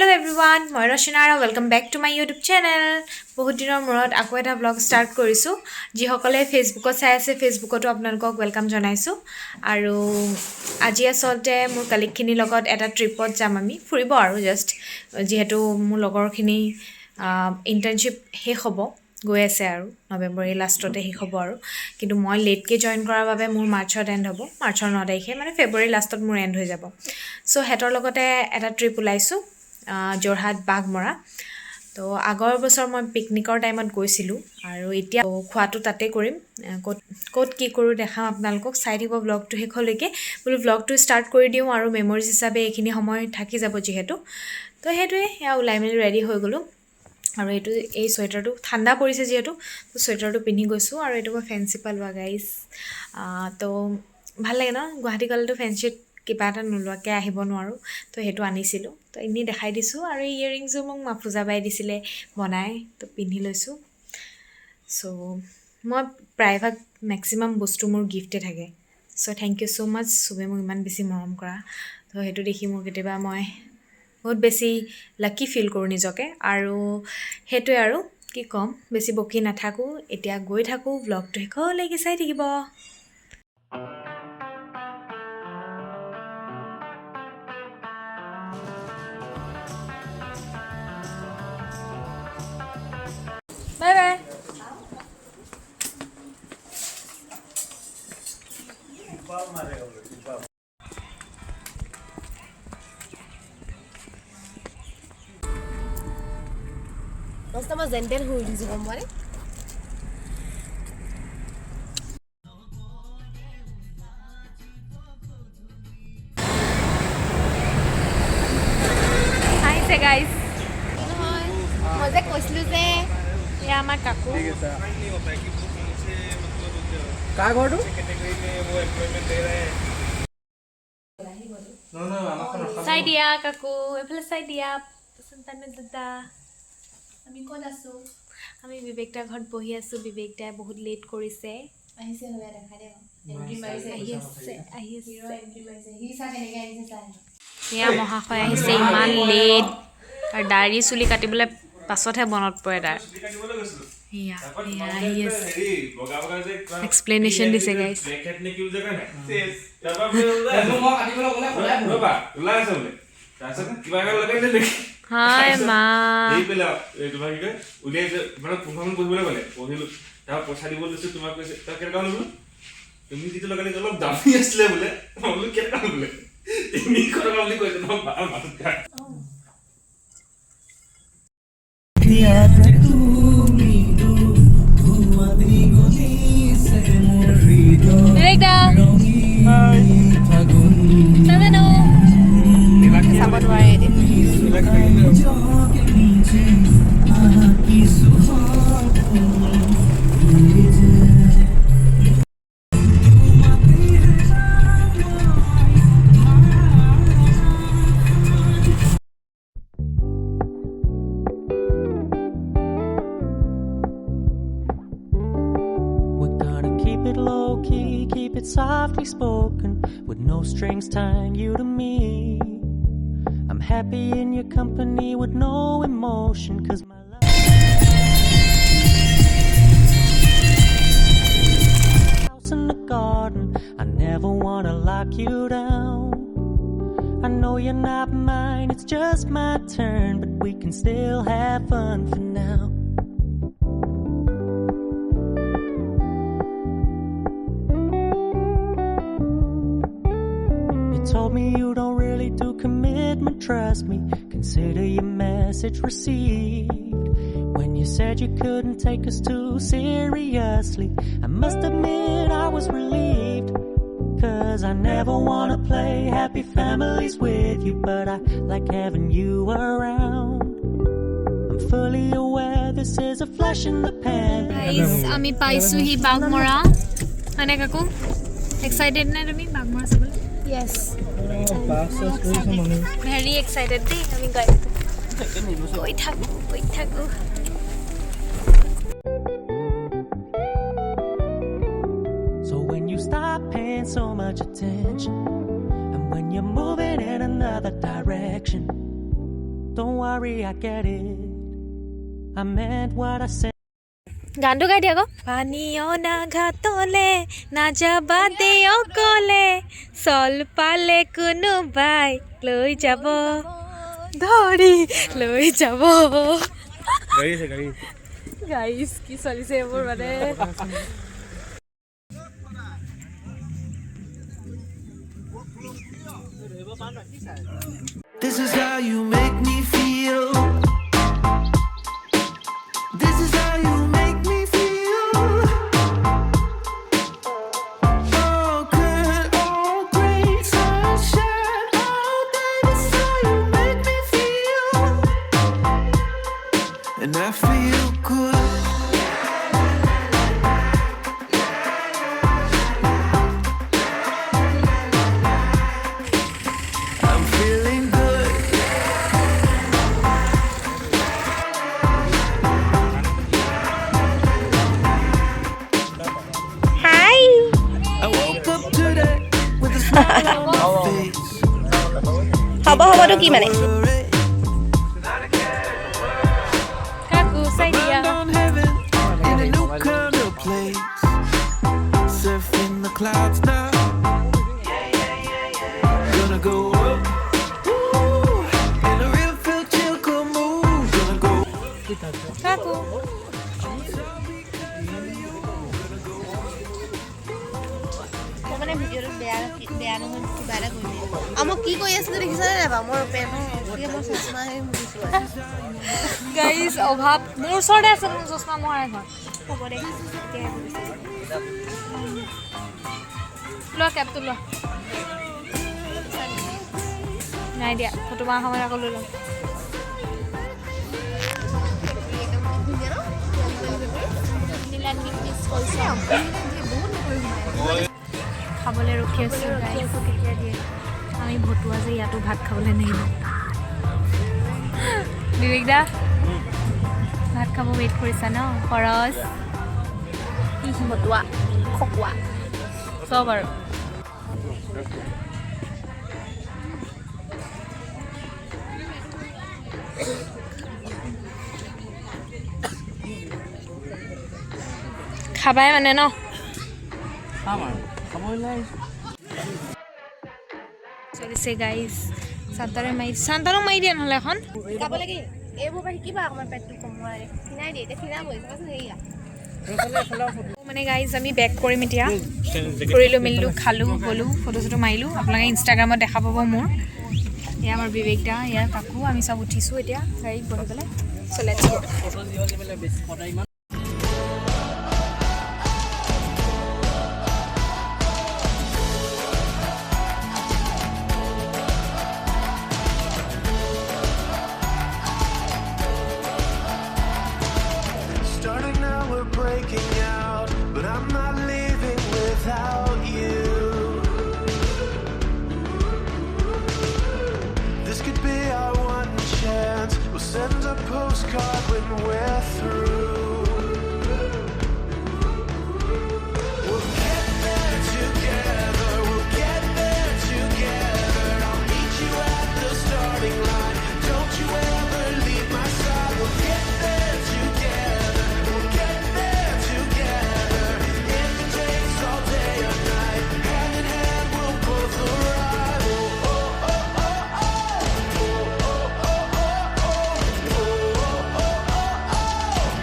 Hello everyone, মই ৰচনাৰা welcome back to my YouTube channel. বহুত দিনৰ মূৰত আকৌ এটা vlog start কৰিছো. যিসকলে ফেচবুকত চাই আছে ফেচবুকতো আপোনালোকক welcome জনাইছো আৰু আজি আসলতে মোৰ কলিগখিনি লগত এটা ট্ৰিপত যাম আমি ফুৰিব আৰু জাস্ট যেহেতু মোৰ লগৰখিনি ইন্টাৰ্নশিপ শেষ হ'ব গৈ আছে আৰু নৱেম্বৰ লাষ্টতে শেষ হ'ব আৰু কিন্তু মই লেটকে জয়েন কৰাৰ বাবে মোৰ মাৰ্চত এন্ড হ'ব মাৰ্চৰ 9 তাৰিখে মানে ফেব্ৰুৱাৰী লাষ্টত মোৰ এন্ড হৈ যাব সো হেতৰ লগতে এটা ট্ৰিপ উলাইছো Jorhat Baghmora তো আগৰ বছৰ মই পিকনিকৰ টাইমত গৈছিলো আৰু এতিয়া খোৱাটো তাতে কৰিম কোট কি কৰো দেখাম আপোনালোকক চাই দিব ব্লগটো হেখলৈকে বলো ব্লগটো ষ্টাৰ্ট কৰি দিও আৰু মেমৰিজ হিচাপে এখিনি সময় থাকি যাব যেহেতু তো হেতুৱে ইয়া উলাই মেলি ৰেডি হৈ গলো আৰু এটো এই সোয়েটাৰটো ঠাণ্ডা পৰিছে যেহেতু তো সোয়েটাৰটো পিন্ধি গৈছো আৰু এটো মই ফেন্সি পালৱা গাইস তো ভাল লাগে ন গুৱাহাটী কলটো ফেন্সিত কিবা এটা নলুৱাকে আহিব নোৱাৰো তো হেতু আনিছিলো তো ইনি দেখাই দিছো আৰু ইয়াৰিংসও মোক মাফুজা বাই দিছিলে বনাই তো পিন্ধি লৈছো সো মই প্ৰাইভাগ ম্যাক্সিমাম বস্তু মোৰ গিফটে থাকে সো থ্যাংক ইউ সো মাচ সুবে মোক ইমান বেছি মৰম কৰা তো হেতু দেখি মোৰ কেতিয়াবা মই বহুত বেছি লাকি ফিল কৰো নিজকে আৰু হেতুৱে আৰু কি কম বেছি বকি নাথাকো এতিয়া গৈ থাকো ব্লগটো হেখলৈকে চাই থাকিব Bye bye. Basta mas enter hui dizu kombare. Hi say guys. Hoy. Moje koislu je या আমাৰ কাকু का घरটো চাই দিয়া কাকু এফালে চাই দিয়া সন্তানে দাদা আমি কোন আছো আমি বিবেকটা ঘৰত বহি আছো বিবেকটা বহুত লেট কৰিছে আহিছে হলে দেখা দে এন্ট্ৰি মাৰিছে আহিছে হিৰো এন্ট্ৰি মাৰিছে হি সা কেনেকে আহিছে চাই ইয়া মহাশয় আহিছে ইমান লেট আৰু দাড়ি চুলি কাটিবলৈ পাছতহে বনত পৰে তাৰ ইয়া ইয়া ইয়েস এক্সপ্লেনেশন দিছে গাইস হাই মা এই পেলা তোমাক কি কয় উলিয়াই মানে পুনখন বহিবলৈ গলে বহিলো তাৰ পইচা দিব লৈছে তোমাক কৈছে তাৰ কেনেকা হ'ল তুমি যিটো লগালে অলপ দামী আছিলে বোলে মই কেনেকা হ'ল বোলে তুমি কৰা বুলি কৈছে ন বাৰ মাথা Keep it softly spoken with no strings tying you to me. I'm happy in your company with no emotion cause my love house in the garden I never want to lock you down I know you're not mine it's just my turn but we can still have fun for now Told me you don't really do commitment, trust me. Consider your message received. When you said you couldn't take us too seriously, I must admit I was relieved. Cause I never wanna play happy families with you, but I like having you around. I'm fully aware this is a flash in the pan. Guys, আমি পাইছো হি বাগমৰা মানে কাকু excited না তুমি বাগমৰা চাবলৈ yes very excited dey ami goi thaku So when you stop paying so much attention and when you're moving in another direction Don't worry, I get it. I meant what I said. গানটো গাই দিয়া আকৌ পানী অনা ঘাটলে নাযাবা দে অকলে চল পালে কোনোবাই লৈ যাব ধৰি লৈ যাব গাইছ কি চলিছে এইবোৰ মানে This is how you make me feel. This is how you make me feel. Oh, good, oh, great sunshine all day. This is how you make me feel. And I feel good. I'm feeling good. I woke up today with a smile on my face. হবটো কি মানে কাকু চাই দিয়া Mind on heaven in a new kind of place. Surfing the clouds now. Gonna go up. Ooh, in a real feel chill cool mood. Gonna go. কাকু মানে ভিডিঅ'টো বেয়া নহয় কিবা এটা কৰি দিয়ে আৰু মই কি কৰি আছিলোঁ দেখিছানে নাই বাৰু মোৰ মোৰ চশমা সেই মুঠিছোঁ গাইজ অভাৱ মোৰ ওচৰতে আছে মোৰ চশমা মোৰ এখন হ'ব দে লোৱা কেবটো লোৱা নাই দিয়া ফটো মাৰা সময়ত আকৌ লৈ ল'ম খাবলৈ ৰখি আছোঁ কেতিয়া দিয়ে আমি ভতুৱা যে ইয়াতো ভাত খাবলৈ নাহিব বিবেকদা ভাত খাব ৱেইট কৰিছা ন খৰচ ভতুৱা খকুৱা চব আৰু খাবাই মানে ন চলিছে গাইজ চান্তানক মাৰি দিয়া নহ'লে এখন গাব লাগে এইবোৰ পৰা শিকিবা অকণমান পেটটো কমোৱাই খিনাই দিয়ে এতিয়া খিনাবই চাবাচোন সেয়া মানে গাইজ আমি বেক কৰিম এতিয়া কৰিলোঁ মেলিলোঁ খালোঁ গ'লোঁ ফটো চটো মাৰিলোঁ আপোনালোকে ইনষ্টাগ্ৰামত দেখা পাব মোৰ এয়া আমাৰ বিবেকদা এয়া কাকু আমি চব উঠিছোঁ এতিয়া গাড়ীত বহি পেলাই চলাই Starting now, we're breaking out, but I'm not leaving without you. This could be our one chance. We'll send a postcard when we're through. We'll get there together. We'll get there together. I'll meet you at the starting line. Don't you ever leave my side. We'll get there together. We'll get there together. If it takes all day or night, hand in hand we'll both arrive. Oh, oh, oh, oh, oh. Oh, oh, oh, oh, oh. Oh, oh, oh, oh, oh.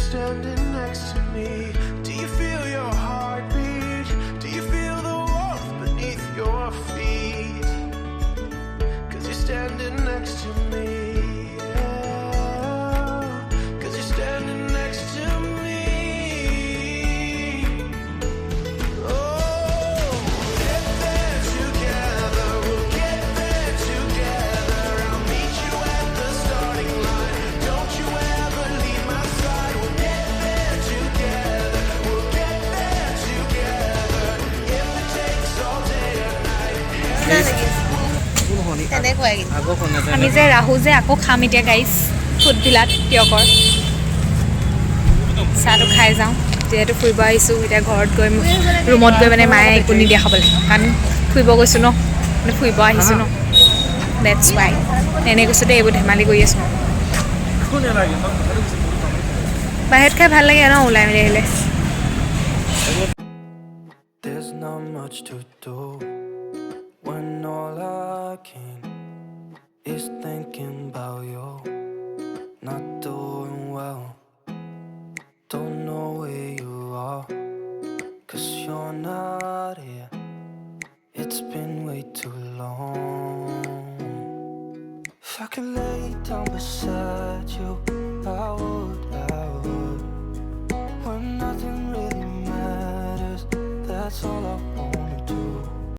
standing next to me? Do you feel your heartbeat? Do you feel the warmth beneath your feet? 'Cause you're standing next to me. Yeah. 'Cause you're standing next to me. Oh, get there together. We'll get there together. I'll meet you at the starting line. Don't you ever leave my side. We'll get there together. We'll get there together. If it takes all day or night. শুনা লাগি আছে তেনেকুৱাই কিন্তু আগৰ ফোনতে আমি যে ৰাহু যে আকৌ খাম এতিয়া গাইছ ফুডভিলাত তিয়কৰ চাহটো খাই যাওঁ যিহেতু ফুৰিব আহিছোঁ এতিয়া ঘৰত গৈ ৰুমত গৈ মানে মায়ে একো নিদিয়া খাবলৈ কাৰণ ফুৰিব গৈছোঁ ন মানে ফুৰিব আহিছোঁ ন ডেটছ ৱাই এনেই কৈছোঁ দেই এইবোৰ ধেমালি কৰি আছোঁ বাহিৰত খাই ভাল লাগে ন ওলাই মেলি আহিলে There's not much to do when all I can is thinking about you. Not doing well, don't know where you are, 'cause you're not here. It's been way too long. If I could lay down beside